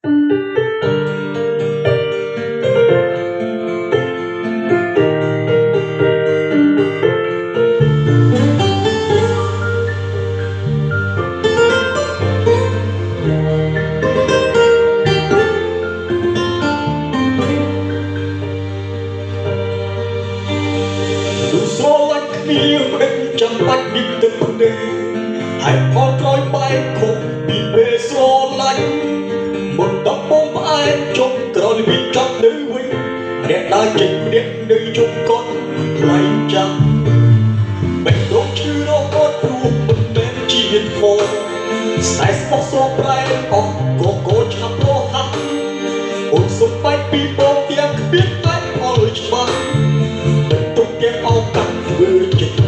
ចាំបាច់មានទឹកទេហើយផលក្រោយបែកខុសពីពេលស្រឡាញ់មុនតបំផ្អែកចុងក្រោយវាចាប់នៅវិញអ្នកដើរចេញអ្នកនៅជុំកត់ថ្លៃចាំបេះដូងឈឺរហូតព្រោះមិនមែនជាធម៌ស្នេហ៍ស្មោះស្រប្រែអស់កឆាប់រហ័សអូនសុំបែកពីបងទាំងគ្មានតែផលច្បាស់មិនទុកទាំងអោកាត់ធ្វើចិត្ត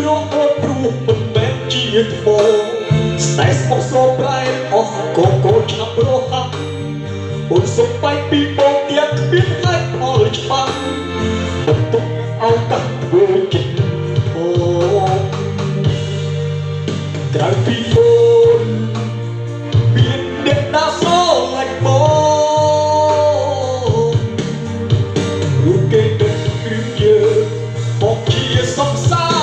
រងអូនព្រោះមិនមែនជាថ្មស្នេហ៍ស្មោះស្រប្រែអស់កូនឆាប់រហ័សអូនសុំបែកពីបងទៀតគ្មានហេតុផលច្បាស់បន្ទុកឱកាសធ្វើចិត្តធំក្រៅពីអូនមានអ្នកណាស្រឡាញ់បងរូបគេទឹកគ្រឿងយើងមកជាសង្សារ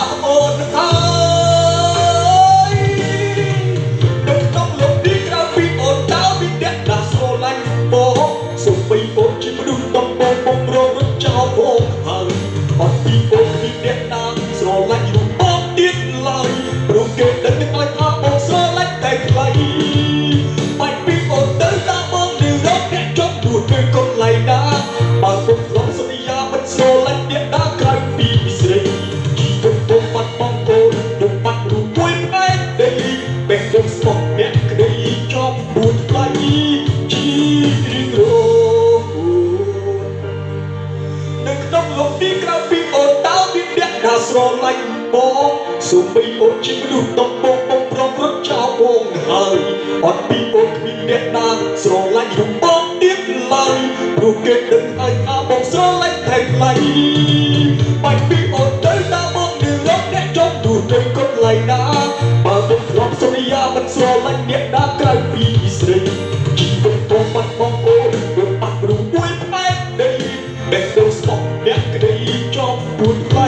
ស្រឡាញ់បងសូម្បីអូនជាមនុស្សតំបងបងប្រព្រឹត្តចោលបងហើយអត់ពីអូនគ្មានអ្នកណាស្រឡាញ់របស់បងទៀតឡើយព្រោះគេដឹងហើយថាបងស្រឡាញ់តែថ្លៃបាច់ពីអូនទៅតាមបងនឹងរកអ្នកចង់ទូទៅកូនឡៃណាបើបងធ្លាប់សន្យាមិនស្រឡាញ់អ្នកណាក្រៅពីស្រីជីវិតបងបាត់បងអូនដូចបាត់រូបមួយផ្នែកដីបេះដូងស្បក់អ្នកក្តីចង់ទូថ្លៃ